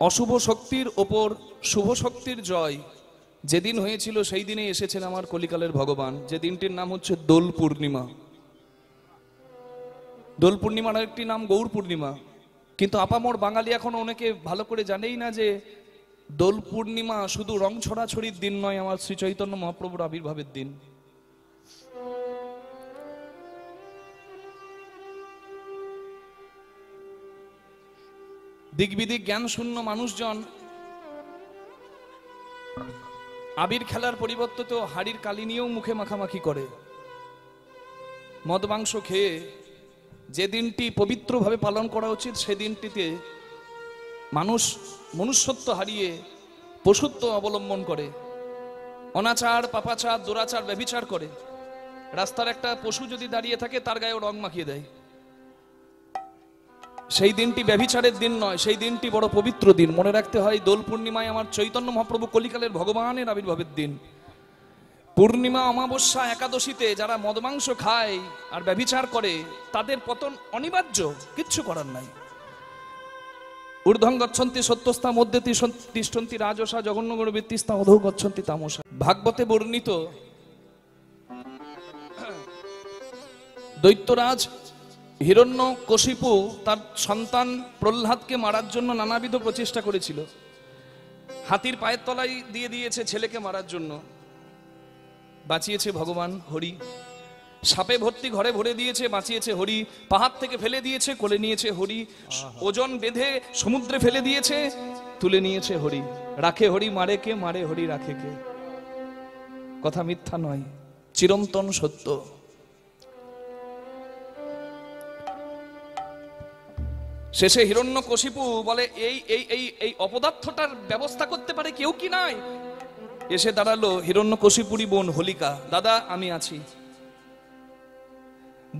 অশুভ শক্তির ওপর শুভ শক্তির জয় যেদিন হয়েছিল সেই দিনে এসেছেন আমার কলিকালের ভগবান, যে দিনটির নাম হচ্ছে দোল পূর্ণিমা। দোল পূর্ণিমার একটি নাম গৌর পূর্ণিমা, কিন্তু আপামর বাঙালি এখন অনেকে ভালো করে জানেই না যে দোল পূর্ণিমা শুধু রং ছড়াছড়ির দিন নয়, আমার শ্রী চৈতন্য মহাপ্রভুর আবির্ভাবের দিন। দিকবিদিক জ্ঞান শূন্য মানুষজন আবির খেলার পরিবর্তে তো হাড়ির কালি নিয়েও মুখে মাখামাখি করে। মদ মাংস খেয়ে যে দিনটি পবিত্রভাবে পালন করা উচিত সে দিনটিতে মানুষ মনুষ্যত্ব হারিয়ে পশুত্ব অবলম্বন করে, অনাচার, পাপাচার, দুরাচার, ব্যভিচার করে। রাস্তার একটা পশু যদি দাঁড়িয়ে থাকে তার গায়েও রং মাখিয়ে দেয়। সেই দিনটি ব্যভিচারের দিন নয়, সেই দিনটি বড় পবিত্র দিন। মনে রাখতে হয় দোল পূর্ণিমায় আমার চৈতন্য মহাপ্রভু কলিকালের ভগবানের আবির্ভাবের দিন। পূর্ণিমা, অমাবস্যা, একাদশীতে যারা মদমাংস খায় আর ব্যভিচার করে তাদের পতন অনিবার্য, কিচ্ছু করার নাই। ঊর্ধ্বং গচ্ছন্তি সত্যস্তা মধ্যে তিষ্ঠন্তি রাজসা জঘন্যগুণ বৃত্তিস্তা অধৌ গচ্ছন্তি তামসা। ভাগবতে বর্ণিত দৈত্যরাজ হিরণ্যকশিপু তার সন্তান প্রহ্লাদকে মারার জন্য নানাবিধ প্রচেষ্টা করেছিল। হাতির পায়ের তলায় দিয়ে দিয়েছে ছেলেকে মারার জন্য, বাঁচিয়েছে ভগবান হরি। সাপে ভর্তি ঘরে ভরে দিয়েছে, বাঁচিয়েছে হরি। পাহাড় থেকে ফেলে দিয়েছে, কোলে নিয়েছে হরি। ওজন বেঁধে সমুদ্রে ফেলে দিয়েছে, তুলে নিয়েছে হরি। রাখে হরি মারে কে, মারে হরি রাখে কে। কথা মিথ্যা নয়, চিরন্তন সত্য। শেষে হিরণ্যকশিপু বলে এই এই এই এই অপদার্থটার ব্যবস্থা করতে পারে কেউ কি নাই? এসে দাঁড়ালো হিরণ্যকশিপুরী বোন হোলিকা। দাদা আমি আছি।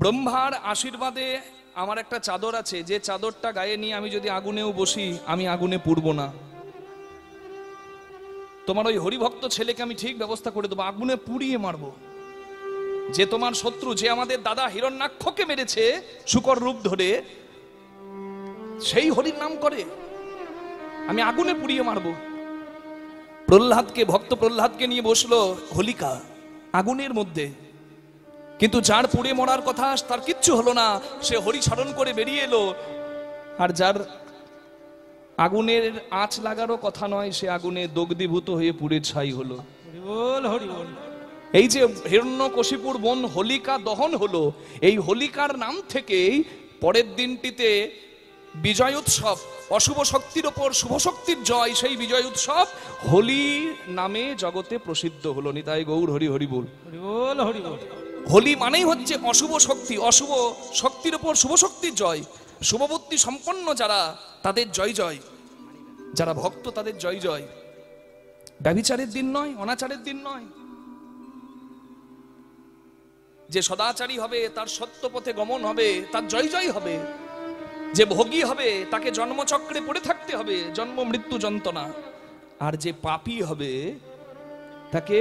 ব্রহ্মার আশীর্বাদে আমার একটা চাদর আছে, যে চাদরটা গায়ে নিয়ে আমি যদি আগুনেও বসি আমি আগুনে পুড়ব না। তোমার ওই হরিভক্ত ছেলেকে আমি ঠিক ব্যবস্থা করে দেবো, আগুনে পুড়িয়ে মারবো। যে তোমার শত্রু, যে আমাদের দাদা হিরণ্যাক্ষকে মেরেছে শূকর রূপ ধরে, সেই হরির নাম করে, আমি আগুনে পুড়িয়ে মারবো। প্রহ্লাদকে, ভক্ত প্রহ্লাদকে নিয়ে বসলো হোলিকা আগুনের মধ্যে, কিন্তু যার পুড়ে মরার কথা তার কিচ্ছু হলো না, সে হরি স্মরণ করে বেরিয়ে এলো। আর যার আগুনের আঁচ লাগারও কথা নয়, সে আগুনে দগ্ধীভূত হয়ে পুড়ে ছাই হলো। এই যে হিরণ্যকশিপুর বোন হোলিকা দহন হলো, এই হোলিকার নাম থেকেই পরের দিনটিতে বিজয় উৎসব, অশুভ শক্তির ওপর শুভ শক্তির জয়, সেই বিজয় উৎসব হোলি নামে জগতে প্রসিদ্ধ হলো। নিতাই গৌর হরি হরি বল। হোলি মানেই হচ্ছে অশুভ শক্তি, অশুভ শক্তির ওপর শুভ শক্তির জয়। শুভবুদ্ধি সম্পন্ন যারা, তাদের জয় জয়। যারা ভক্ত তাদের জয় জয়। ব্যভিচারের দিন নয়, অনাচারের দিন নয়। যে সদাচারী হবে তার সত্য পথে গমন হবে, তার জয় জয় হবে। যে ভোগী হবে তাকে জন্মচক্রে পড়ে থাকতে হবে, জন্ম মৃত্যু যন্ত্রণা। আর যে পাপী হবে তাকে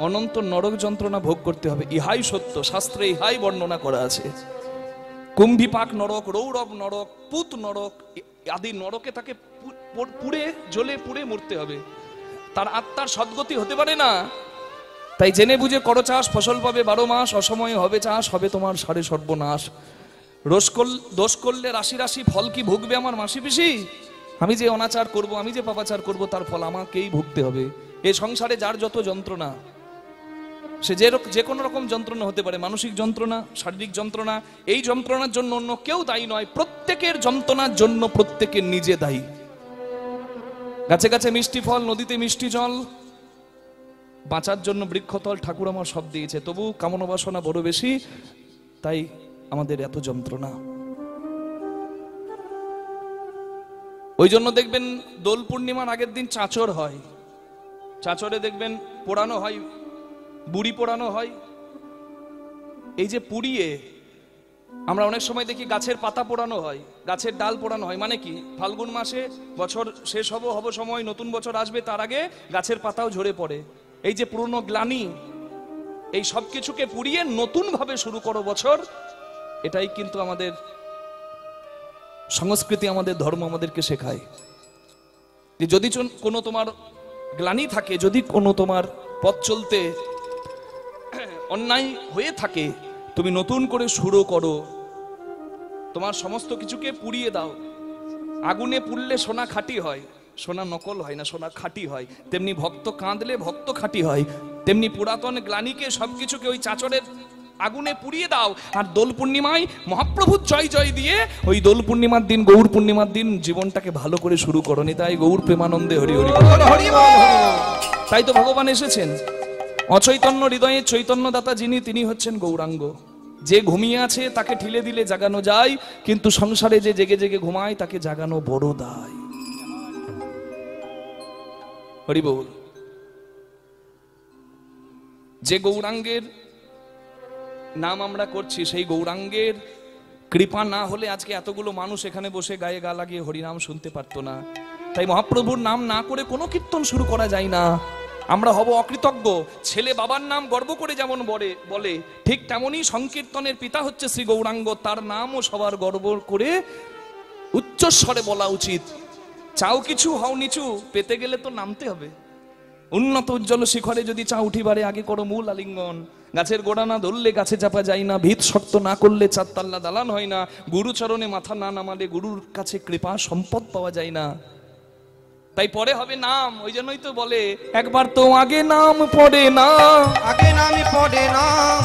অনন্ত নরক যন্ত্রণা ভোগ করতে হবে। ইহাই সত্য, শাস্ত্রে ইহাই বর্ণনা করা আছে। কুম্ভীপাক নরক, রৌরব নরক, পুত নরক আদি নরকে তাকে পুড়ে জ্বলে পুড়ে মরতে হবে। তার আত্মার সদ্গতি হতে পারে না। তাই জেনে বুঝে করো চাষ, ফসল পাবে 12 মাস। অসময়ে হবে চাষ, হবে তোমার সারে সর্বনাশ। দোষ করলে রাশি রাশি ফল কি ভুগবে আমার মাসি পিসি? আমি যে অনাচার করব, আমি যে পাপাচার করব, তার ফল আমাকেই ভুগতে হবে। এই সংসারে যার যত যন্ত্রণা, সে যে কোনো রকম যন্ত্রণা হতে পারে, মানসিক যন্ত্রণা, শারীরিক যন্ত্রণা, এই যন্ত্রণার জন্য অন্য কেউ দায়ী নয়। প্রত্যেকের যন্ত্রণার জন্য প্রত্যেকের নিজে দায়ী। গাছে গাছে মিষ্টি ফল, নদীতে মিষ্টি জল, বাঁচার জন্য বৃক্ষতল ঠাকুর আমার সব দিয়েছে, তবু কামনা বাসনা বড় বেশি, তাই আমাদের এত যন্ত্রণা। ওই জন্য দেখবেন দোল পূর্ণিমার আগের দিন চাঁচর হয়। চাঁচরে দেখবেন পোড়ানো হয়, বুড়ি পোড়ানো হয়। এই যে পুড়িয়ে আমরা অনেক সময় দেখি গাছের পাতা পোড়ানো হয়, গাছের ডাল পোড়ানো হয়। মানে কি, ফাল্গুন মাসে বছর শেষ হব সময়, নতুন বছর আসবে, তার আগে গাছের পাতাও ঝরে পড়ে। এই যে পুরনো গ্লানি, এই সব কিছুকে পুড়িয়ে নতুন ভাবে শুরু করো বছর। এটাই কিন্তু আমাদের সংস্কৃতি, আমাদের ধর্ম আমাদেরকে শেখায়। যে যদি কোনো তোমার গ্লানি থাকে, যদি কোনো তোমার পথ চলতে অন্যায় হয়ে থাকে, তুমি নতুন করে শুরু করো, তোমার সমস্ত কিছুকে পুড়িয়ে দাও। আগুনে পুড়লে সোনা খাঁটি হয়, সোনা নকল হয় না, সোনা খাঁটি হয়। তেমনি ভক্ত কাঁদলে ভক্ত খাঁটি হয়। তেমনি পুরাতন গ্লানিকে সবকিছুকে ওই চাচরের আগুনে পুড়িয়ে দাও। আর দোল পূর্ণিমায় মহাপ্রভুর জয় জয় দিয়ে ওই দোল পূর্ণিমার দিন, গৌর পূর্ণিমার দিন জীবনটাকে ভালো করে শুরু করো। তাই গৌর প্রেমানন্দে হরি হরি হরি। তাই তো ভগবান এসেছেন। অচৈতন্য হৃদয়ে চৈতন্য দাতা যিনি, তিনি হচ্ছেন গৌরাঙ্গ। যে ঘুমিয়ে আছে তাকে ঠিলে দিলে জাগানো যায়, কিন্তু সংসারে যে জেগে জেগে ঘুমায় তাকে জাগানো বড় দায়। হরি বল। যে গৌরাঙ্গের নাম আমরা করছি, সেই গৌরাঙ্গের কৃপা না হলে আজকে এতগুলো মানুষ এখানে বসে গায়ে গা লাগিয়ে হরিনাম শুনতে পারতো না। তাই মহাপ্রভুর নাম না করে কোনো কীর্তন শুরু করা যায় না। আমরা হব অকৃতজ্ঞ। ছেলে বাবার নাম গর্ব করে যেমন বলে, ঠিক তেমনি সংকীর্তনের পিতা হচ্ছে শ্রী গৌরাঙ্গ। তার নামও সবার গর্ব করে উচ্চস্বরে বলা উচিত। চাও কিছু হও নিচু, পেতে গেলে তো নামতে হবে। উন্নত উজ্জ্বল শিখরে যদি চাও উঠিবারে, আগে করো মূল আলিঙ্গন। গাছের গোড়া না ধরলে গাছে চাপা যায় না, ভিত শক্ত না করলে চারতাল্লা দালান হয় না, গুরুচরণে মাথা না নামালে গুরুর কাছে কৃপা সম্পদ পাওয়া যায় না। তাই পরে হবে নাম। ওই জন্যই তো বলে, একবার তো আগে নাম পড়ে না, আগে নাম পড়ে না,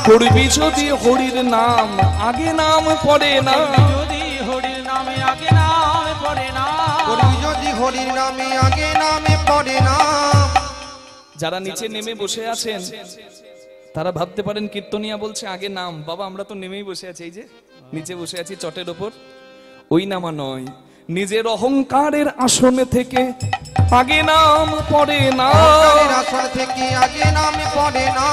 করবি যদি হরির নাম আগে নাম পড়ে না, যদি হরির নামে আগে নাম পড়ে না, করবি যদি হরির নামে আগে নামে পড়ে না। যারা নিচে নেমে বসে আছেন তারা ভাবতে পারেন কীর্তনিয়া বলছে আগে নাম। বাবা, আমরা তো নেমেই বসে আছি, এই যে নিচে বসে আছি চটের ওপর। ওই নামা নয়, নিজের অহংকারের আসনে থেকে আগে নাম পড়ে না, অহংকারের আসন থেকে আগে নাম পড়ে না,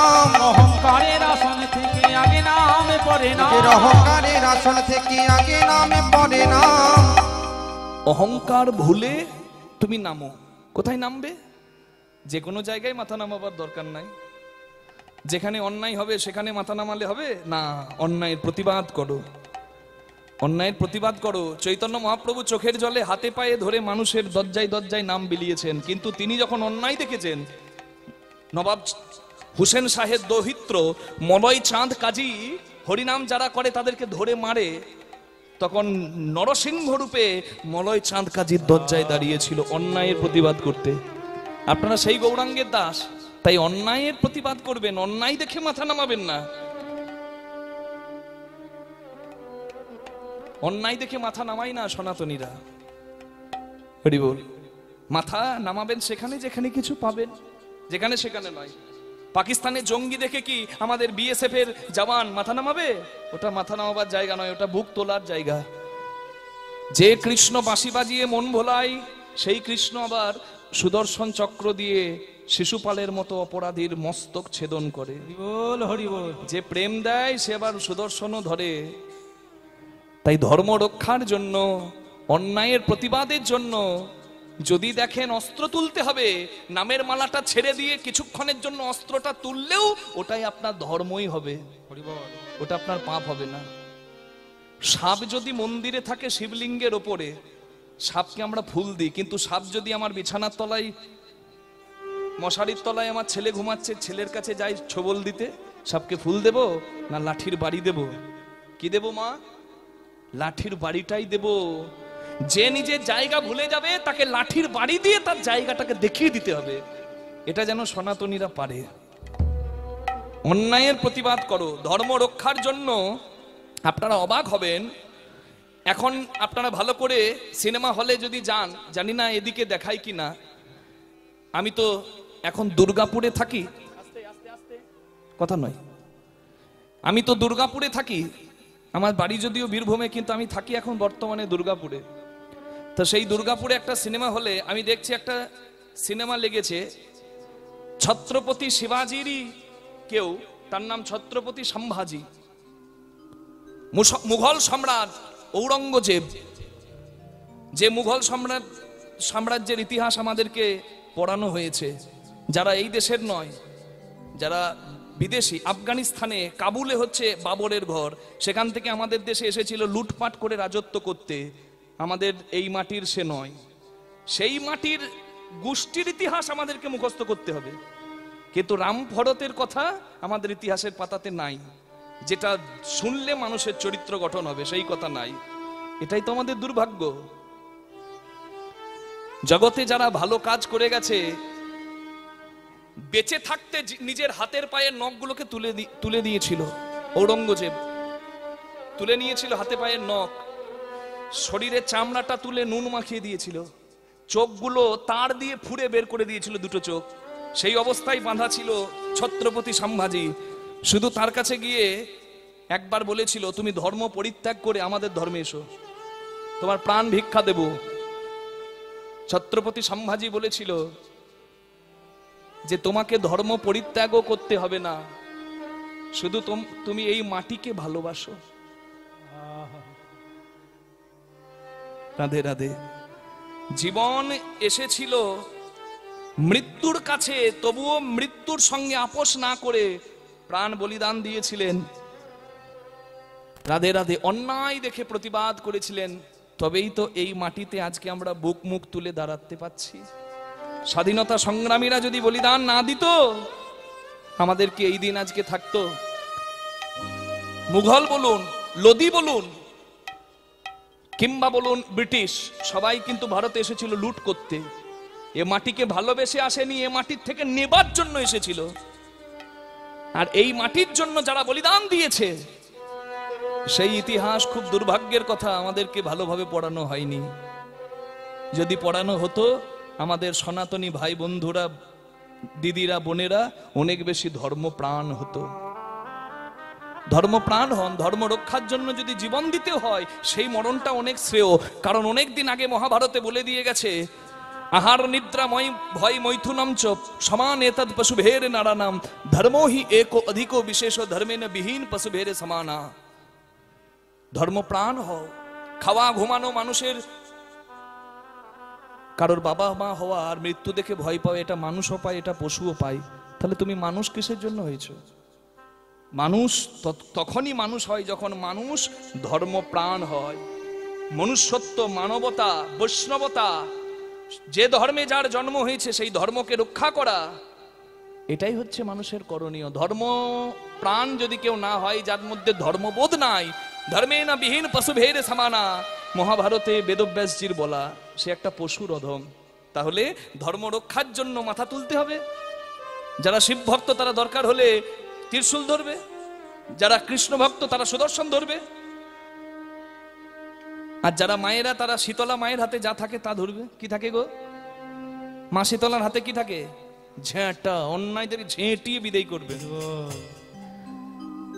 অহংকারের আসন থেকে আগে নাম পড়ে না, নিজের অহংকারের আসন থেকে আগে নাম পড়ে না। অহংকার ভুলে তুমি নামো। কোথায় নামবে? যে কোনো জায়গায় মাথা নামাবার দরকার নাই। যেখানে অন্যায় হবে সেখানে মাথা নামালে হবে না, অন্যায়ের প্রতিবাদ করো, অন্যায়ের প্রতিবাদ করো। চৈতন্য মহাপ্রভু চোখের জলে হাতে পায়ে ধরে মানুষের দরজায় দরজায় নাম বিলিয়েছেন, কিন্তু তিনি যখন অন্যায় দেখেছেন, নবাব হুসেন সাহেব দৌহিত্র মলয় চাঁদ কাজী হরিনাম যারা করে তাদেরকে ধরে মারে, তখন নরসিংহ রূপে মলয় চাঁদ কাজীর দরজায় দাঁড়িয়েছিল অন্যায়ের প্রতিবাদ করতে। আপনারা সেই গৌরাঙ্গের দাস, তাই অন্যায়ের প্রতিবাদ করবেন, অন্যায় দেখে মাথা নামাবেন না। অন্যায় দেখে মাথা নামাই না সনাতনীরা। হরি বল। মাথা নামাবেন সেখানে যেখানে কিছু পাবেন, যেখানে সেখানে নয়। পাকিস্তানে জঙ্গি দেখে কি আমাদের বিএসএফ এর জওয়ান মাথা নামাবে? ওটা মাথা নামাবার জায়গা নয়, ওটা বুক তোলার জায়গা। যে কৃষ্ণ বাঁশি বাজিয়ে মন ভোলায়, সেই কৃষ্ণ আবার সুদর্শন চক্র দিয়ে শিশুপালের মতো অপরাধীর মস্তক ছেদন করে। হরিবোল হরিবোল। যে প্রেম দেয় সে আবার সুদর্শনও ধরে। তাই ধর্ম রক্ষার জন্য, অন্যায়ের প্রতিবাদের জন্য যদি দেখেন অস্ত্র তুলতে হবে, নামের মালাটা ছেড়ে দিয়ে কিছুক্ষণের জন্য অস্ত্রটা তুললেও ওটাই আপনার ধর্মই হবে, ওটা আপনার পাপ হবে না। সাপ যদি মন্দিরে থাকে শিবলিঙ্গের ওপরে, সাপকে আমরা ফুল দিই, কিন্তু সাপ যদি আমার বিছানার তলায়, মশারির তলায় আমার ছেলে ঘুমাচ্ছে, ছেলের কাছে যাই ছোবল দিতে, সাপকে ফুল দেব না লাঠির বাড়ি দেব? কি দেব মা? লাঠির বাড়িটাই দেব। যে নিজের জায়গা ভুলে যাবে তাকে লাঠির বাড়ি দিয়ে তার জায়গাটাকে দেখিয়ে দিতে হবে। এটা যেন সনাতনীরা পারে। অন্যায়ের প্রতিবাদ করো ধর্ম রক্ষার জন্য। আপনারা অবাক হবেন, এখন আপনারা ভালো করে সিনেমা হলে যদি যান, জানি না এদিকে দেখায় কিনা, আমি তো এখন দুর্গাপুরে থাকি, কথা নয়, আমি তো দুর্গাপুরে থাকি, আমার বাড়ি যদিও বীরভূমে, কিন্তু আমি থাকি এখন বর্তমানে দুর্গাপুরে। তো সেই দুর্গাপুরে একটা সিনেমা হলে আমি দেখছি একটা সিনেমা লেগেছে ছত্রপতি শিবাজিরই কেউ, তার নাম ছত্রপতি সম্ভাজি। মুঘল সম্রাট ঔরঙ্গজেব, যে মুঘল সাম্রাজ্যের ইতিহাস আমাদেরকে পড়ানো হয়েছে, যারা এই দেশের নয়, যারা বিদেশি। আফগানিস্তানে কাবুলে হচ্ছে বাবরের ঘর, সেখান থেকে আমাদের দেশে এসেছিল লুটপাট করে রাজত্ব করতে। আমাদের এই মাটির সে নয়, সেই মাটির গোষ্ঠীর ইতিহাস আমাদেরকে মুখস্থ করতে হবে, কিন্তু রাম ভরতের কথা আমাদের ইতিহাসের পাতাতে নাই। যেটা শুনলে মানুষের চরিত্র গঠন হবে সেই কথা নাই। এটাই তো আমাদের দুর্ভাগ্য। জগতে যারা ভালো কাজ করে গেছে, বেঁচে থাকতে নিজের হাতের পায়ের নখগুলোকে তুলে দিয়েছিল। ঔরঙ্গজেব তুলে নিয়েছিল হাতে পায়ের নখ, শরীরের চামড়াটা তুলে নুন মাখিয়ে দিয়েছিল, চোখগুলো তার দিয়ে ফুঁড়ে বের করে দিয়েছিল দুটো চোখ। সেই অবস্থায় বাঁধা ছিল ছত্রপতি সম্ভাজি। শুধু তার কাছে গিয়ে একবার বলেছিল, তুমি ধর্ম পরিত্যাগ করে আমাদের ধর্মে এসো, তোমার প্রাণ ভিক্ষা দেব। ছত্রপতি সম্ভাজি বলেছিল যে তোমাকে ধর্ম পরিত্যাগও করতে হবে না, শুধু তুমি এই মাটিকে ভালোবাসো। রাধে রাধে। জীবন এসেছিল মৃত্যুর কাছে, তবুও মৃত্যুর সঙ্গে আপোষ না করে প্রাণ বলিদান দিয়েছিলেন। রাধে রাধে। অন্যায় দেখে প্রতিবাদ করেছিলেন, তবেই তো এই মাটিতে আজকে আমরা বুক মুখ তুলে দাঁড়াতে পাচ্ছি। স্বাধীনতা সংগ্রামীরা যদি বলিদান না দিত, আমাদেরকে এই দিন আজকে থাকতো? মুঘল বলুন, লোদি বলুন, কিংবা বলুন ব্রিটিশ, সবাই কিন্তু ভারতে এসেছিল লুট করতে। এ মাটিকে ভালোবেসে আসেনি, এ মাটির থেকে নেবার জন্য এসেছিল। আর এই মাটির জন্য যারা বলিদান দিয়েছে, সেই ইতিহাস খুব দুর্ভাগ্যের কথা, আমাদেরকে ভালোভাবে পড়ানো হয়নি। যদি পড়ানো হতো, আমাদের সনাতনী ভাই বন্ধুরা, দিদিরা, বোনেরা অনেক বেশি ধর্মপ্রাণ হতো। ধর্মপ্রাণ হন। ধর্ম রক্ষার জন্য যদি জীবন দিতে হয়, সেই মরণটা অনেক শ্রেয়। কারণ অনেক দিন আগে মহাভারতে বলে দিয়ে গেছে, আহার নিদ্রা ভয় মৈথুনম চ সমান এতদ পশুভের নারানাম ধর্মো হি একো অধিকো বিশেষ ধর্মেন বিহীন পশুভের সমানা। ধর্মপ্রাণ হও। খাওয়া ঘুমানো মানুষের, কারোর বাবা মা হওয়া আর মৃত্যু দেখে ভয় পাওয়া, এটা মানুষও পায়, এটা পশুও পায়। তাহলে তুমি মানুষ কিসের জন্য হয়েছো? মানুষ তখনই মানুষ হয় যখন মানুষ ধর্মপ্রাণ হয়। মনুষ্যত্ব, মানবতা, বৈষ্ণবতা, যে ধর্মে যার জন্ম হয়েছে সেই ধর্মকে রক্ষা করা, এটাই হচ্ছে মানুষের করণীয়। ধর্ম প্রাণ যদি কেউ না হয়, যার মধ্যে ধর্মবোধ নাই, ধর্মে না বিহীন পশুভের সমানা, মহাভারতে বেদব্যাসজির বলা, সে একটা পশুর অধম। তাহলে ধর্ম রক্ষার জন্য মাথা তুলতে হবে। যারা শিব ভক্ত তারা দরকার হলে ত্রিশূল ধরবে, যারা কৃষ্ণ ভক্ত তারা সুদর্শন ধরবে, আর যারা মায়েরা তারা শীতলা মায়ের হাতে যা থাকে তা ধরবে। কি থাকে গো? মা শীতলার হাতে কি থাকে? ঝেঁটা। অন্যায়দের ঝেঁটিয়ে বিদায় করবে।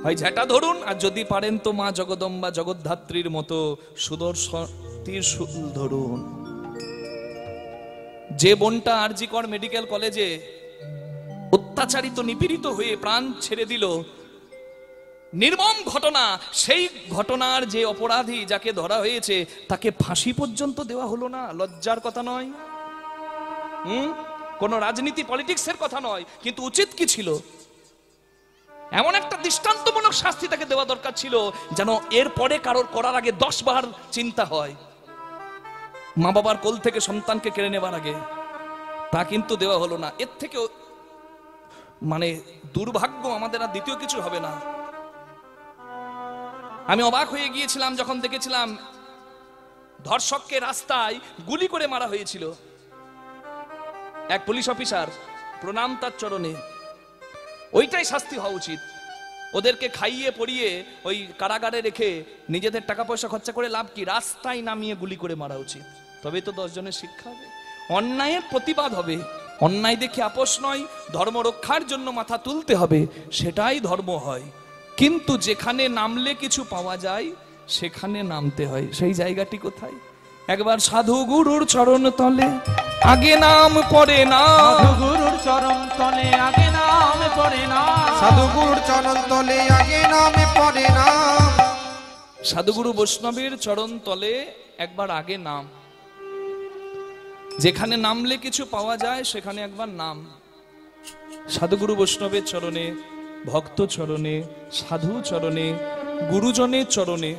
হয় ঝেঁটা ধরুন, আর যদি পারেন তো মা জগদম্বা জগদ্ধাত্রীর মতো সুদর্শন ত্রিশূল ধরুন। যে বোনটা আরজি কর মেডিকেল কলেজে অত্যাচারিত নিপীড়িত হয়ে প্রাণ ছেড়ে দিল, নির্মম ঘটনা, সেই ঘটনার যে অপরাধী যাকে ধরা হয়েছে তাকে ফাঁসি পর্যন্ত দেওয়া হলো না। লজ্জার কথা নয়? কোন রাজনীতি পলিটিক্সের কথা নয়, কিন্তু উচিত কি ছিল? এমন একটা দৃষ্টান্তমূলক শাস্তি তাকে দেওয়া দরকার ছিল, যেন এর পরে কারোর করার আগে 10 বার চিন্তা হয়। মা বাবার কোল থেকে সন্তানকে কেড়ে নেবার আগে, তা কিন্তু দেওয়া হলো না। এর থেকে মানে দুর্ভাগ্য আমাদের আর দ্বিতীয় কিছু হবে না। আমি অবাক হয়ে গিয়েছিলাম যখন দেখেছিলাম ধর্ষককে রাস্তায় গুলি করে মারা হয়েছিল। এক পুলিশ অফিসার, প্রণাম তার চরণে। ওইটাই শাস্তি হওয়া উচিত। ওদেরকে খাইয়ে পড়িয়ে ওই কারাগারে রেখে নিজেদের টাকা পয়সা খরচা করে লাভ কি? রাস্তায় নামিয়ে গুলি করে মারা উচিত। তবেই তো 10 জনের শিক্ষা হবে, অন্যায়ের প্রতিবাদ হবে। অন্যায় দেখে আপোষ নয়, ধর্ম রক্ষার জন্য মাথা তুলতে হবে, সেটাই ধর্ম হয়। কিন্তু যেখানে নামলে কিছু পাওয়া যায় সেখানে নামতে হয়। সেই জায়গাটি কোথায়? একবার সাধু গুরুর চরণ তলে আগে নাম পড়ে না, সাধু গুরুর চরণ তলে আগে নাম পড়ে না, সাধুগুরুর চরণ তলে আগে নামে পড়ে না। সাধুগুরু বৈষ্ণবের চরণ তলে একবার আগে নাম। যেখানে নামলে কিছু পাওয়া যায় সেখানে একবার নাম। সাধুগুরু বৈষ্ণবের চরণে, ভক্ত চরণে, সাধু চরণে, গুরুজনের চরণে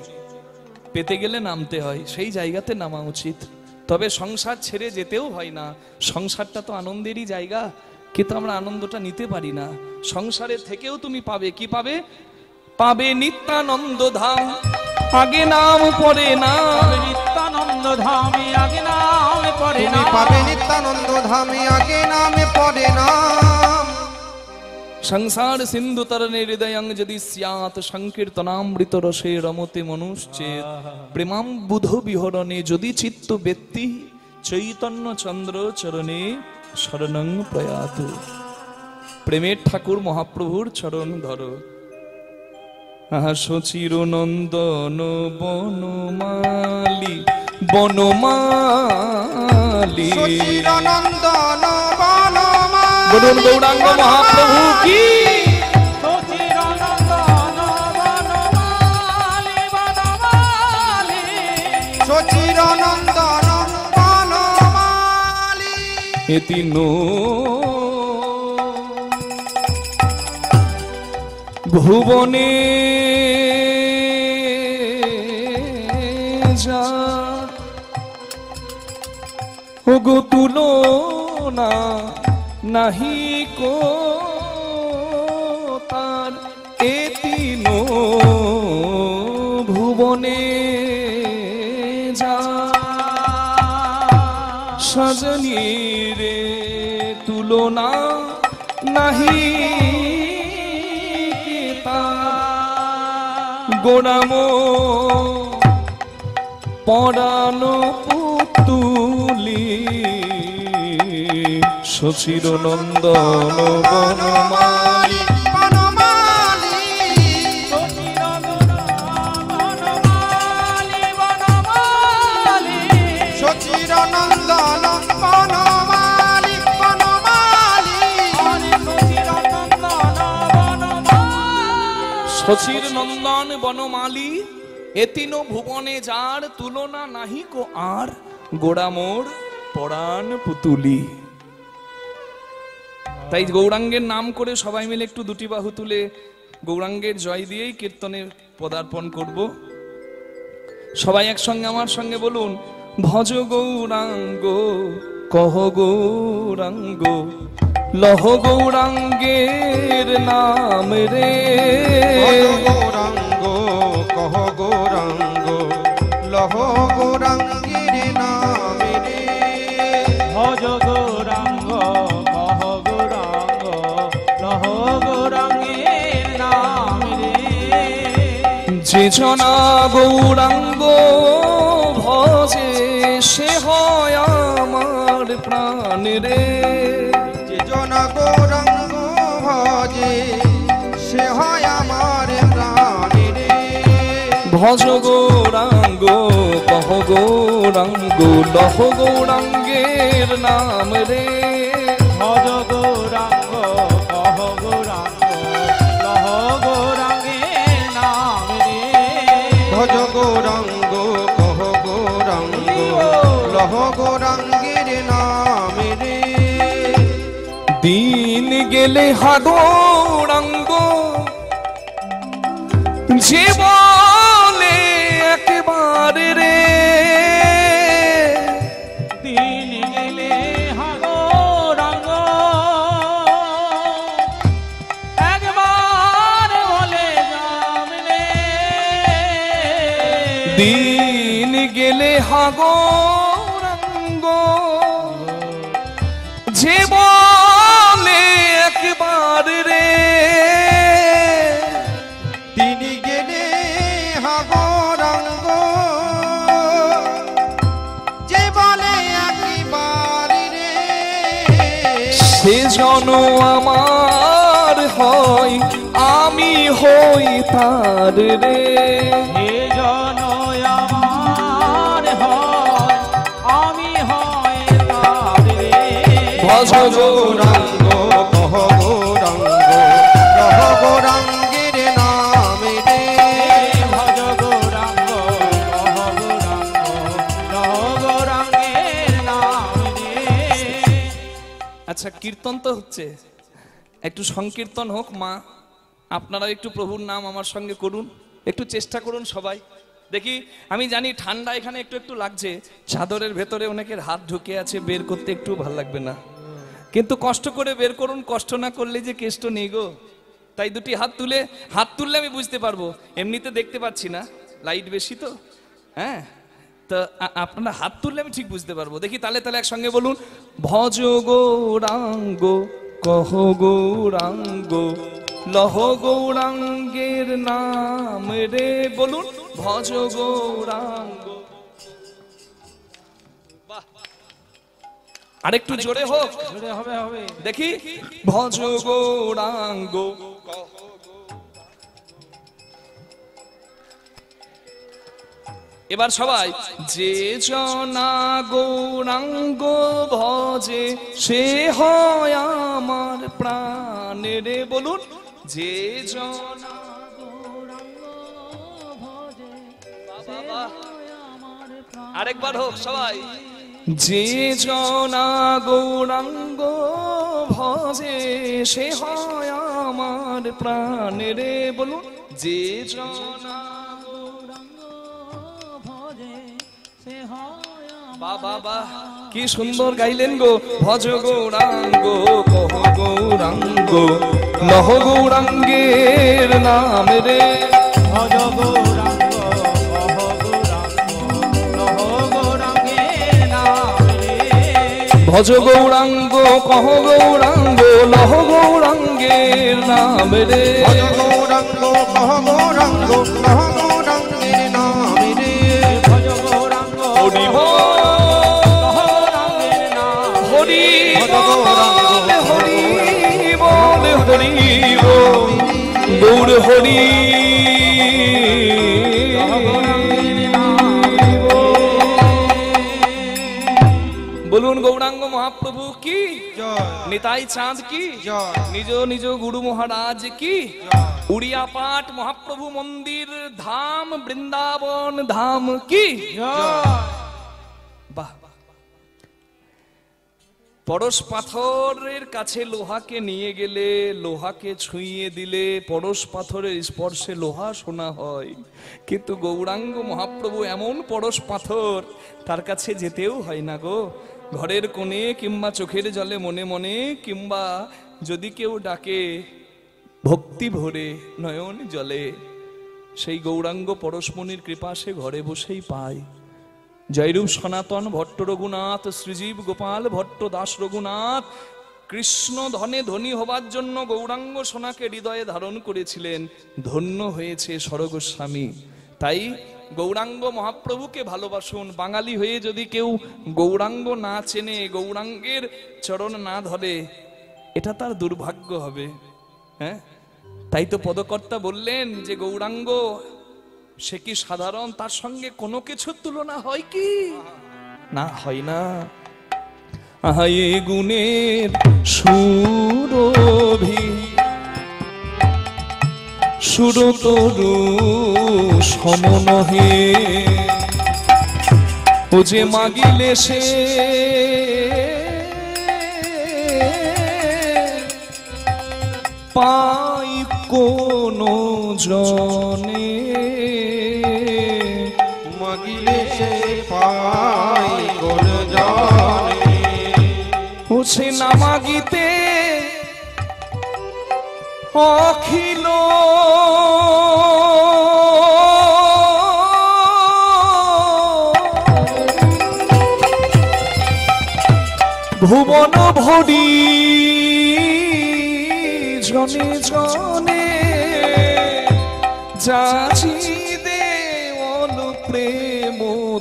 পেতে গেলে নামতে হয়। সেই জায়গাতে নামা উচিত। তবে সংসার ছেড়ে যেতেও হয় না। সংসারটা তো আনন্দেরই জায়গা, কিন্তু আমরা আনন্দটা নিতে পারি না। সংসারে থেকেও তুমি পাবে কি? পাবে পাবে নিত্যানন্দ ধাম, আগে নাম পরে না। নিত্যানন্দ ধামে আগে নাম পড়ে না। তুমি পাবে নিত্যানন্দ ধামে আগে নামে পড়ে নাম। সংসার সিন্ধু তরণে হৃদয়ং যদি স্যাৎ সংকীর্তনামৃত রসে রমতে মনুষ্যেদ প্রেমাম্বুধ বিহরণে যদি চিত্ত ব্যক্তি চৈতন্য চন্দ্র চরণে শরণং প্রয়াত। প্রেমের ঠাকুর মহাপ্রভুর চরণ ধরো। সচির নন্দন বনমালী বনমালী সচিরানন্দন বনমালী। বলুন গৌরাঙ্গ মহাপ্রভু কি? সচিরানন্দন বনমালী। এতি নো ভুবনে যা ওগো তুলনা নাহি কো তার। এতি নো ভুবনে যা সজনী রে তুলনা নাহি গোড়াম পরানো পুতুলি শশীর নন্দন বনমালী। বনমালী। সচিরানন্দন বনমালী বনমালী। শশীর নন্দন বনমালী এতিন ভুবনে যার তুলনা নাহি কো আর। গোড়া মোর পরাণ পুতুলি। তাই গৌরাঙ্গের নাম করে সবাই মিলে একটু দুটি বাহু তুলে গৌরাঙ্গের জয় দিয়েই কীর্তনে পদার্পণ করব। সবাই একসঙ্গে আমার সঙ্গে বলুন, ভজ গৌরাঙ্গ কহ গৌরাঙ্গ লহ গৌরাঙ্গের নাম রে। গৌরাঙ্গ কহ গৌরাঙ্গ লহ গৌরাঙ্গের নাম রে। ভজ গৌরাঙ্গ কহ গৌরাঙ্গ লহ গৌরাঙ্গের নাম রে। যে জনা গৌরাঙ্গ ভজে সে হয় আমার প্রাণ রে। যে জনা গৌরাঙ্গ ভজে সে হয় আমার প্রাণ রে। ভজ গৌরাঙ্গ কহ গৌরাঙ্গ লহ গৌরাঙ্গের নাম রে। ভজ গৌরাঙ্গ কহ গৌরাঙ্গ লহ গৌরাঙ্গের নাম রে। ভজ গৌরাঙ্গ কহ গৌরাঙ্গ লহ গৌরাঙ্গের নাম রে। দিন গেলে হাগৌরাঙ্গ যে বলে একবারে রে। দিন গেলে হাগৌরাঙ্গ একবার বলে যাম রে। দিন গেলে হাগৌরাঙ্গ যে বলে একবার রে। তিনি গেলে হাগৌরাঙ্গ যে বলে একবার রে। সেজন আমার হয় আমি হই তার রে। হে জন আমার হয় আমি হয় তার রে। ভজ গৌরাঙ্গ কহ গৌরাঙ্গ লহ গৌরাঙ্গের নাম রে। ভজ গৌরাঙ্গ কহ গৌরাঙ্গ লহ গৌরাঙ্গের নাম রে। আচ্ছা, কীর্তন তো হচ্ছে, একটু সংকীর্তন হোক। মা আপনারা একটু প্রভুর নাম আমার সঙ্গে করুন, একটু চেষ্টা করুন সবাই। দেখি, আমি জানি ঠান্ডা এখানে একটু একটু লাগছে, চাদরের ভেতরে অনেকের হাত ঢুকে আছে, বের করতে একটু ভাল লাগবে না, কিন্তু কষ্ট করে বের করুন, কষ্ট না করলে যে কেষ্ট নেই গো। তাই দুটি হাত তুললে আমি বুঝতে পারবো, এমনিতে দেখতে পাচ্ছি না, লাইট বেশি তো। হ্যাঁ, তো আপনারা হাত তুললে আমি ঠিক বুঝতে পারবো। দেখি তালে তালে একসঙ্গে বলুন, ভজ গৌরাঙ্গ কহ গৌরাঙ্গ লহ গৌরাঙ্গের নাম রে, বলুন ভজ গৌরাঙ্গ। আরেকটু জোরে হোক, জোরে হবে হবে। দেখি, ভজ গৌরাঙ্গ। এবার সবাই, যে জনা গৌরাঙ্গ ভজে সে হয় আমার প্রাণ রে, বলুন যে জনা গৌরাঙ্গ ভজে সে হয় আমার প্রাণ। আরেকবার হোক সবাই, যে জনা গৌরাঙ্গ ভজে সে হয় আমার প্রাণ রে, বলুন যে জনা। বাবা বাহ, কি সুন্দর গাইলেন গো। ভজ গৌরাঙ্গ কহ গৌরাঙ্গ লহ গৌরাঙ্গের নাম রে, ভজ গৌরাঙ্গ কহ গৌরাঙ্গ লহ গৌরাঙ্গের নাম রে, ভজ গৌরাঙ্গ কহ গৌরাঙ্গ লহ গৌরাঙ্গের নাম রে, ভজ গৌরাঙ্গ কহ গৌরাঙ্গ লহ গৌরাঙ্গের নাম রে, ভজ গৌরাঙ্গ হরি বল গৌরাঙ্গের নাম, হরি বল হরি বল হরি বল গৌর হরি বলুন গৌরাঙ্গ মহাপ্রভু কি, জয় নিতাই চাঁদ কি, জয় নিজ নিজ গুরু মহারাজ কি, উড়িয়া পাঠ মহাপ্রভু মন্দির ধাম বৃন্দাবন ধাম কি। বাহ, পরশ পাথরের কাছে লোহাকে নিয়ে গেলে, লোহাকে ছুঁয়ে দিলে পরশ পাথরের স্পর্শে লোহা সোনা হয়, কিন্তু গৌরাঙ্গ মহাপ্রভু এমন পরশ পাথর, তার কাছে যেতেও হয় না গো। ঘরের কোণে কিংবা চোখের জলে মনে মনে, কিংবা যদি কেউ ডাকে ভক্তি ভরে নয়ন জলে, সেই গৌরাঙ্গ পরশমণির কৃপা সে ঘরে বসেই পায়। জয়রূপ সনাতন ভট্ট রঘুনাথ, শ্রীজীব গোপাল ভট্ট দাস রঘুনাথ কৃষ্ণ ধনে ধনী হবার জন্য গৌরাঙ্গ সোনাকে হৃদয়ে ধারণ করেছিলেন, ধন্য হয়েছে স্বর্গস্বামী। তাই গৌরাঙ্গ মহাপ্রভুকে ভালোবাসুন। বাঙালি হয়ে যদি কেউ গৌরাঙ্গ না চেনে, গৌরাঙ্গের চরণ না ধরে, এটা তার দুর্ভাগ্য হবে। হ্যাঁ, তাই তো পদকর্তা বললেন যে গৌরাঙ্গ সে কি সাধারণ, তার সঙ্গে কোনো কিছুর তুলনা হয় কি না, হয় না। আহায়ে গুণের সুরভি সুরতরু সমনহে, ও যে মাগিলে সে পাই কোন জনে, মাগিলে সে পাই কোন জনে, ও সে না মাগিতে অখিল ভুবন ভরি জনে জনে, যাচি দেওল প্রেম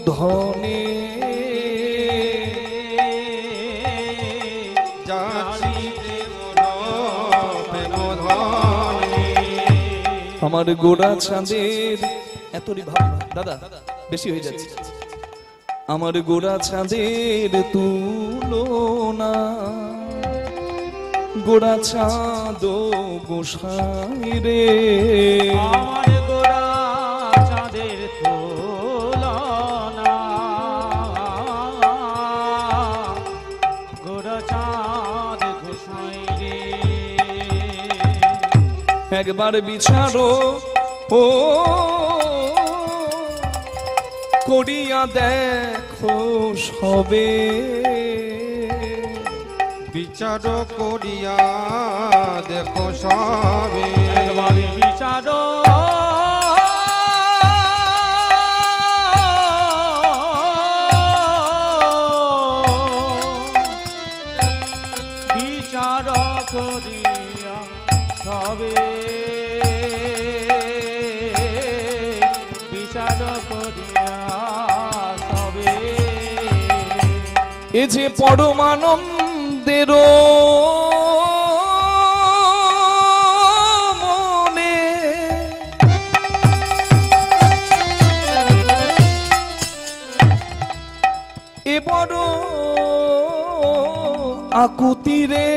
ধনে, আমার গোড়া চাঁদের এতরি ভাব দাদা বেশি হয়ে যাচ্ছে, আমার গোড়া চাঁদের তুলনা, গোড়া চাঁদ গোসাই রে, আমার গোরা চাঁদের তুলনা, গোরা চাঁদ গোসাই রে, একবার বিচারো ও করিয়া দেখো সবে, বিচার করিয়া দেখো সবে, একবারে বিচার বিচার করিয়া সবে, বিচার করিয়া সবে। এ যে পরমানন্দের মনে, এ বড় আকুতিরে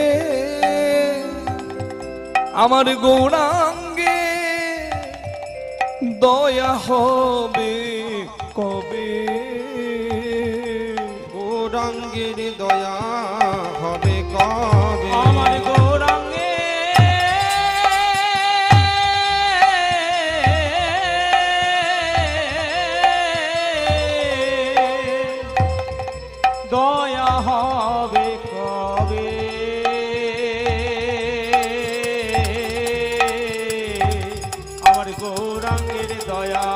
আমার গৌরাঙ্গে দয়া হবে কবে, গৌরাঙ্গের দয়া হবে কবে, আমার গৌরাঙ্গে দয়া হবে কবে, আমার গৌরাঙ্গের দয়া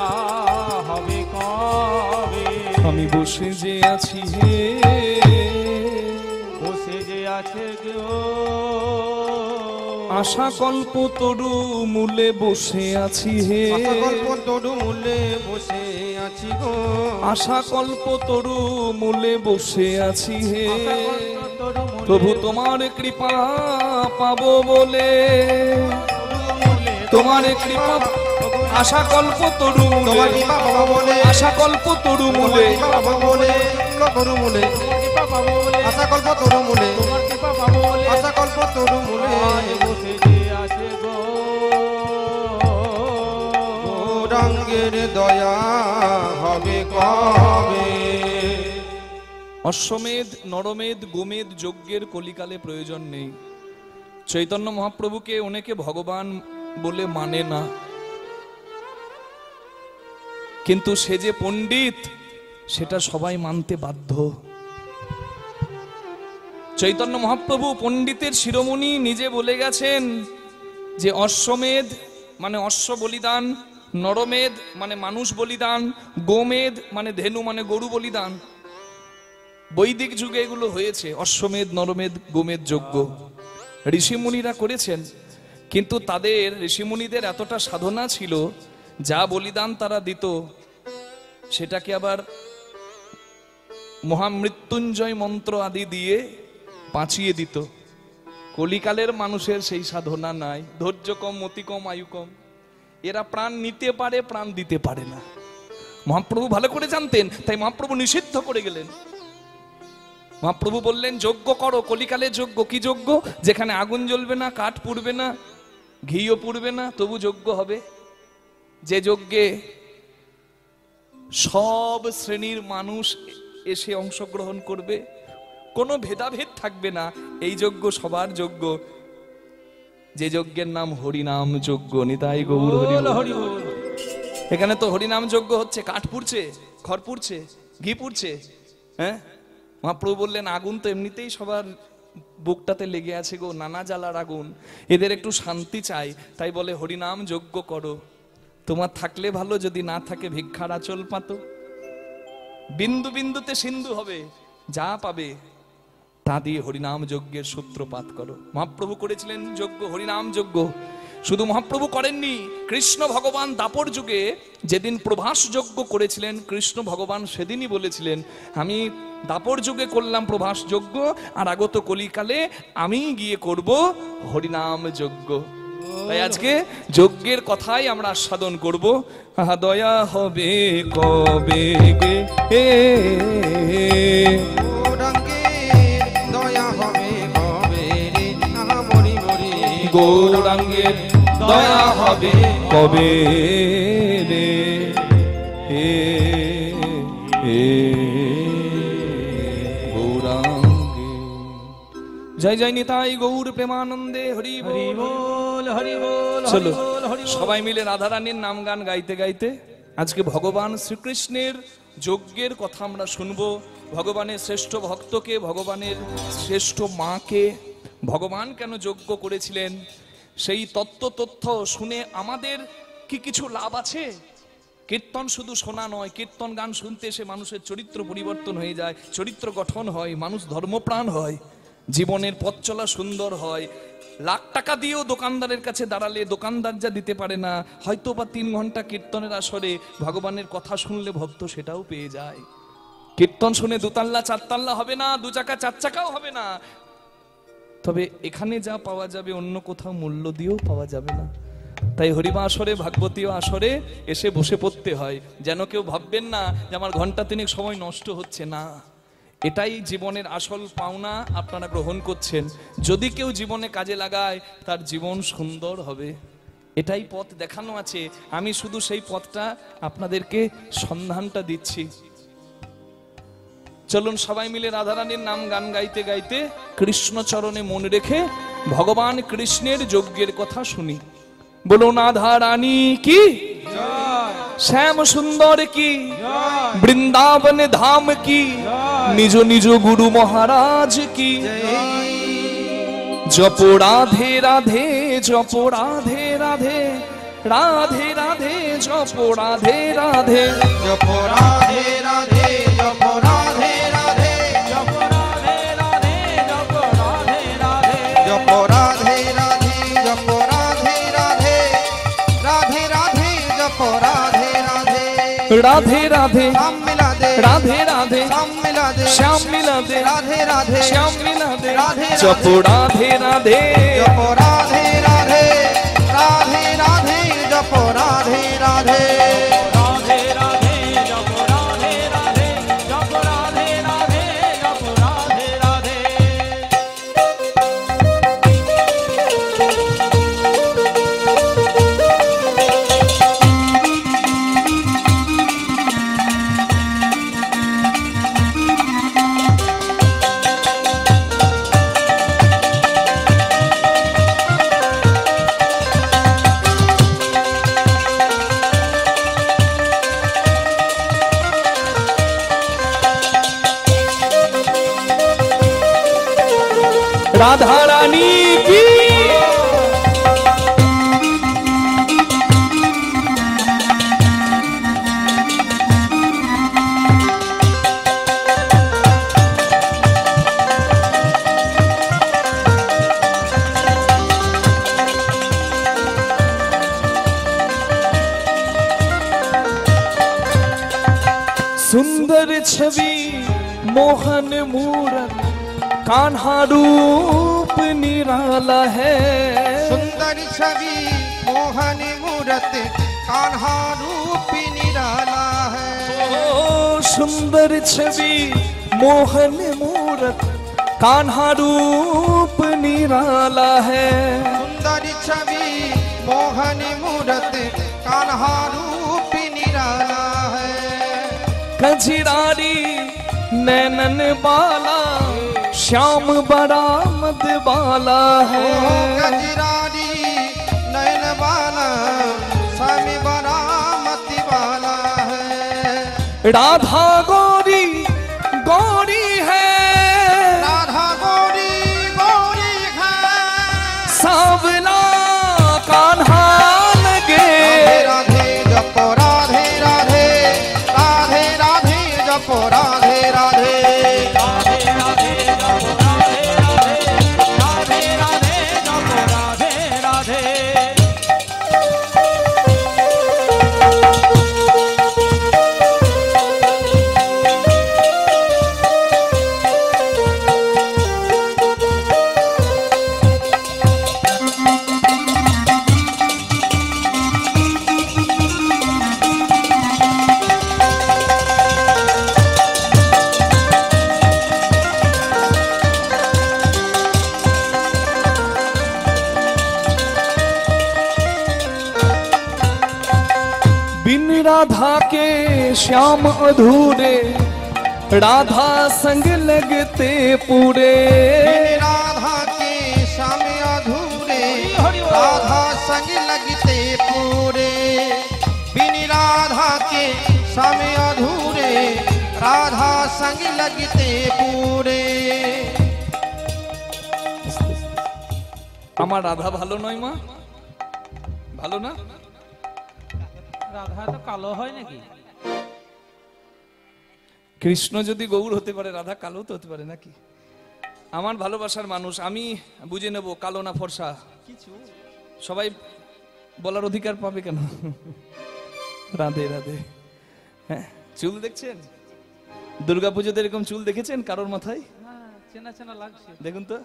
হবে কবে। আমি বসে যে আছি হে, বসে যে আছে গো, আশা কল্প তরু মূলে বসে আছি হে, আশাকল্প তরু মূলে বসে আছি গো, আশা কল্প তরু মূলে বসে আছি হে। প্রভু তোমার কৃপা পাবো বলে, তোমার কৃপা আশা কল্প তরু তোমার মূলে, কৃপা পাবো বলে, আশা কল্প তরু তোমার মূলে, কৃপা পাবো বলে, তরু মূলে, কৃপা পাবো বলে, আশাকল্প তরু মূলে, তোমার কৃপা পাবো বলে, আশাকল্প তরু মূলে, বসে যে আছে গো, গৌরাঙ্গের দয়া হবে কবে। অশ্বমেধ নরমেধ গোমেধ যজ্ঞের কলিকালে প্রয়োজন নেই। চৈতন্য মহাপ্রভুকে অনেকে ভগবান বলে মানে না, কিন্তু সে যে পণ্ডিত সেটা সবাই মানতে বাধ্য। চৈতন্য মহাপ্রভু পণ্ডিতের শিরোমণি, নিজে বলে গেছেন যে অশ্বমেধ মানে অশ্ব বলিদান, নরমেধ মানে মানুষ বলিদান, গোমেধ মানে ধেনু মানে গরু বলিদান। বৈদিক যুগে এগুলো হয়েছে, অশ্বমেধ নরমেধ গোমেধ যজ্ঞ ঋষিমুনিরা করেছেন। কিন্তু তাদের ঋষিমুনিদের এতটা সাধনা ছিল, যা বলিদান তারা দিত সেটাকে আবার মহামৃত্যুঞ্জয় মন্ত্র আদি দিয়ে বাঁচিয়ে দিত। কলিকালের মানুষের সেই সাধনা নাই, ধৈর্য কম, মতি কম, আয়ু কম। এরা প্রাণ নিতে পারে, প্রাণ দিতে পারে না। মহাপ্রভু ভালো করে জানতেন, তাই মহাপ্রভু নিষিদ্ধ করে গেলেন। মহাপ্রভু বললেন যজ্ঞ করো, কলিকালের যজ্ঞ। কি যজ্ঞ? যেখানে আগুন জ্বলবে না, কাঠ পুড়বে না, ঘিও পুড়বে না, তবু যজ্ঞ হবে। যে যজ্ঞে সব শ্রেণীর মানুষ এসে অংশগ্রহণ করবে, কোনো ভেদাভেদ থাকবে না, এই যজ্ঞ সবার যজ্ঞ। যে যজ্ঞের নাম হরিনাম যজ্ঞ। নিতাই গৌর হরি বল। হরি বল। এখানে তো হরিনাম যজ্ঞ হচ্ছে, কাঠ পুড়ছে, খড় পুড়ছে, ঘি পুড়ছে। হ্যাঁ, মহাপ্রভু বললেন আগুন তো এমনিতেই সবার বুকটাতে লেগে আছে গো, নানা জ্বালার আগুন, এদের একটু শান্তি চাই, তাই বলে হরিনাম যজ্ঞ করো। তোমার থাকলে ভালো, যদি না থাকে ভিক্ষার আঁচল পাতো। বিন্দু বিন্দুতে সিন্ধু হবে, যা পাবে তা দিয়ে হরিনাম যজ্ঞের সূত্রপাত করো। মহাপ্রভু করেছিলেন যজ্ঞ, হরিনাম যজ্ঞ। শুধু মহাপ্রভু করেননি, কৃষ্ণ ভগবান দাপর যুগে যেদিন প্রভাস যজ্ঞ করেছিলেন, কৃষ্ণ ভগবান সেদিনই বলেছিলেন আমি দাপর যুগে করলাম প্রভাস যজ্ঞ, আর আগত কলিকালে আমি গিয়ে করব হরিনাম যজ্ঞ। তাই আজকে যজ্ঞের কথাই আমরা আস্বাদন করব। আহা দয়া হবে কবে গে, গৌরাঙ্গের দয়া হবে কবে রে, আহা মরি মরি গৌরাঙ্গের দয়া হবে কবে রে, গৌরাঙ্গে। জয় জয় নিতাই গৌর প্রেমানন্দে হরি হরি বল। বল, হরি বল, চলো হরি বল, হরি বল। সবাই মিলে রাধারানীর নাম গান গাইতে গাইতে আজকে ভগবান শ্রীকৃষ্ণের যজ্ঞের কথা আমরা শুনবো, ভগবানের শ্রেষ্ঠ ভক্তকে, ভগবানের শ্রেষ্ঠ মাকে, ভগবান কেন যজ্ঞ করেছিলেন সেই তথ্য শুনে আমাদের কি কিছু লাভ আছে? কীর্তন শুধু শোনা নয়, কীর্তন গান শুনতে এসে মানুষের চরিত্র পরিবর্তন হয়ে যায়, চরিত্র গঠন হয়, মানুষ ধর্মপ্রাণ হয়, জীবনের পথ চলা সুন্দর হয়। লাখ টাকা দিয়েও দোকানদারের কাছে দাঁড়ালে দোকানদার যা দিতে পারে না, হয়তো বা 3 ঘন্টা কীর্তনের আসরে ভগবানের কথা শুনলে ভক্ত সেটাও পেয়ে যায়। কীর্তন শুনে 2 তাল্লা 4 তাল্লা হবে না, 2 চাকা 4 চাকাও হবে না, তবে এখানে যা পাওয়া যাবে অন্য কোথাও মূল্য দিয়েও পাওয়া যাবে না। তাই হরিবা আসরে, ভাগবতীয় আসরে এসে বসে পড়তে হয়। যেন কেউ ভাববেন না যে আমার ঘন্টা 3 সময় নষ্ট হচ্ছে, না, এটাই জীবনের আসল পাওনা, আপনারা গ্রহণ করছেন। যদি কেউ জীবনে কাজে লাগায় তার জীবন সুন্দর হবে, এটাই পথ দেখানো আছে। আমি শুধু সেই পথটা আপনাদেরকে সন্ধানটা দিচ্ছি। চলুন সবাই মিলে রাধারানীর নাম গান গাইতে গাইতে কৃষ্ণ চরণে মন রেখে ভগবান কৃষ্ণের যজ্ঞের কথা শুনি। বলুন রাধা রানী কি, শ্যাম সুন্দর কি, বৃন্দাবন ধাম কি, নিজ নিজ গুরু মহারাজ কি। জপ রাধে রাধে, জপ রাধে রাধে, রাধে রাধে জপ রাধে রাধে, জপ রাধে রাধে, জপ রাধে রাধে, জপ রাধে রাধে, জপ রাধে রাধে, জপ রাধে রাধে, জপ রাধে রাধে, রাধে রাধে জপ রাধে রাধে, রাধে রাধে শ্যাম মিলা দে, রাধে রাধে, শ্যাম মিলা দে, শ্যাম মিলা দে, রাধে রাধে, শ্যাম মিলা দে, রাধে জপ রাধে রাধে, জপ রাধে রাধে, রাধে রাধে জপ রাধে রাধে, রাধে রাধে, জপ রাধে রাধে, জপ রাধে রাধে, জপ রাধে রাধে। राधा रानी की। सुंदर छवि मोहन मूरत, कान्हा रूप निराला है। सुंदर छवि मोहन मूरत, कान्हा रूप निराला है। ओ सुंदर छवि मोहन मूरत, कान्हा रूप निराला है। सुंदर छवि मोहन मूरत, कान्हा रूप निराला है। कजरारी नैनन बाला, श्याम बड़ा मद बाला है। गजरारी नयन बाला, स्वामी बड़ा मति बाला है। राधा गौरी गौरी है, राधा गौरी गौरी है। सावला कान्हा लगे। राधे जप राधे राधे, राधे राधे जप राधे राधे, राधे राधे, जप राधे राधे, राधे राधे, जप राधे राधे। बिन राधा के श्याम अधूरे, राधा संग लगते पूरे। राधा के श्याम अधूरे, राधा संग लगते पूरे। बिन राधा के श्याम अधूरे, राधा संग लगते पूरे। আমার রাধা ভালো নয় মা, ভালো না? রাধা তো কালো হয় নাকি? কৃষ্ণ যদি গৌর হতে পারে, রাধা কালো তো হতে পারে নাকি? আমার ভালোবাসার মানুষ, আমি বুঝে নেব কালো না ফর্সা, সবাই বলার অধিকার পাবে কেন? রাধে রাধে। হ্যাঁ, চুল দেখছেন? দুর্গাপুজোতে এরকম চুল দেখেছেন কারোর মাথায়? হ্যাঁ, চেনা চেনা লাগছে। দেখুন তো,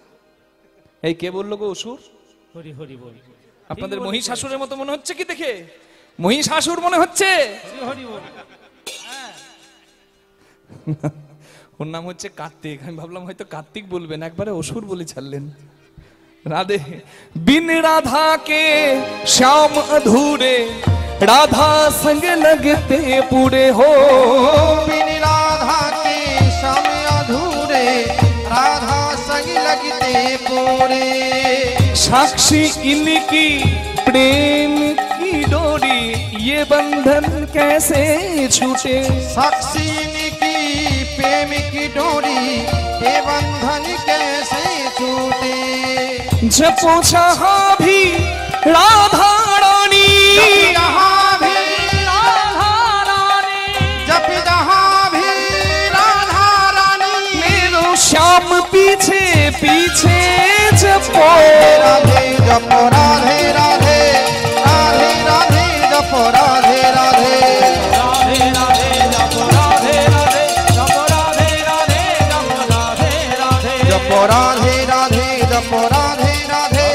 এই কে বললো গো অসুর? হরি হরি বল। আপনাদের মহিষাসুরের মতো মনে হচ্ছে কি দেখে? মহিষাসুর মনে হচ্ছে? হরি হরি বল। হ্যাঁ, ওর নাম হচ্ছে কার্তিক। আমি ভাবলাম হয়তো কার্তিক বলবেন, একবারে অসুর বলে ছাড়লেন। রাধে। बिन राधा के श्याम अधूरे, राधा संग लगते पूरे हो। बिन राधा के श्याम अधूरे, राधा संग लगते पूरे। साक्षी इनकी प्रेम की डोरी, ये बंधन कैसे छूटे। साक्षी की प्रेम की डोरी, ये बंधन कैसे छूटे। जपो जहाँ भी राधा रानी, जहाँ भी राधा रानी, जप जहाँ भी राधा रानी, मेरो श्याम पीछे पीछे जपो। राधे जपो राधे राधे, राधे राधे जपो राधे राधे। राधे राधे जपो राधे राधे, जपो राधे राधे, जपो राधे राधे। जपो राधे राधे जपो राधे राधे,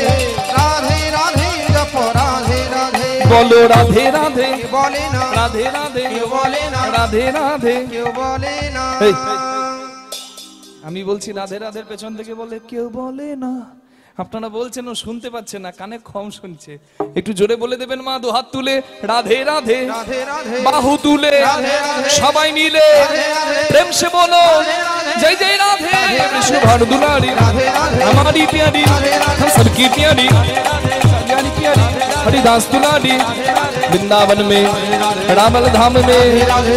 राधे राधे जपो राधे राधे। बोलो राधे राधे, बोले ना राधे राधे, কেউ বলে না, রাধে রাধে। কেউ বলে না। এই, আমি বলছি রাধে রাধের পেছন থেকে বলে কেউ বলে না। আপনারা বলছেন ও শুনতে পাচ্ছেন না, কানে কম শুনছে। একটু জোরে বলে দেবেন মা, দু হাত তুলে রাধে রাধে, রাধে রাধে বাহু তুলে রাধে রাধে, সবাই মিলে রাধে রাধে, প্রেম সে বলো जय जय राधे। विष्णु भानु दुलारी, राधे राधे, हमारी प्यारी, हम सबकी प्यारी, प्यारी प्यारी हरिदास दुलारी। वृंदावन में, रामल धाम में,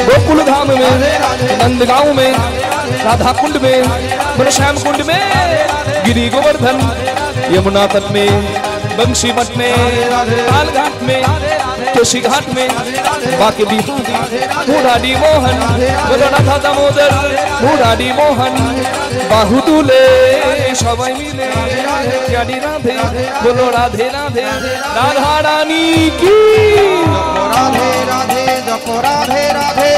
गोकुल धाम में, नंदगांव में, राधा कुंड में, श्याम कुंड में, गिरी गोवर्धन, यमुना तट में, बंशी मठ में, ताल घाट में, केशी घाट में, बाके बिहारी, मुरारी मोहन, बोलो राधा दामोदर, मुरारी मोहन, बाहु तुले सबाई मिले प्यारी राधे, बोलो राधे राधे, राधा रानी की। राधे राधे जपो राधे राधे,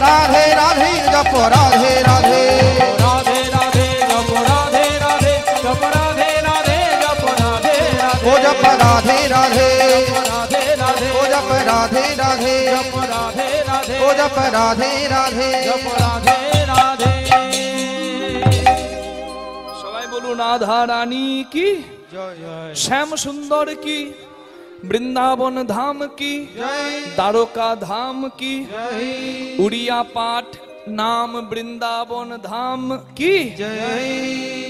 राधे राधे जपो राधे राधे। राधे राधे जपो राधे राधे, जपो राधे राधे, जपो राधे राधे। ओ जप राधे राधे, राधे राधे, ओ जप राधे राधे, जपो राधे राधे, ओ जप राधे राधे। जपो राधे राधे। সবাই বলুন রাধা রানী কি, जय श्याम सुंदर की, वृंदावन धाम की, जय द्वारका धाम की, जय उड़िया पाठ नाम वृंदावन धाम की। जय।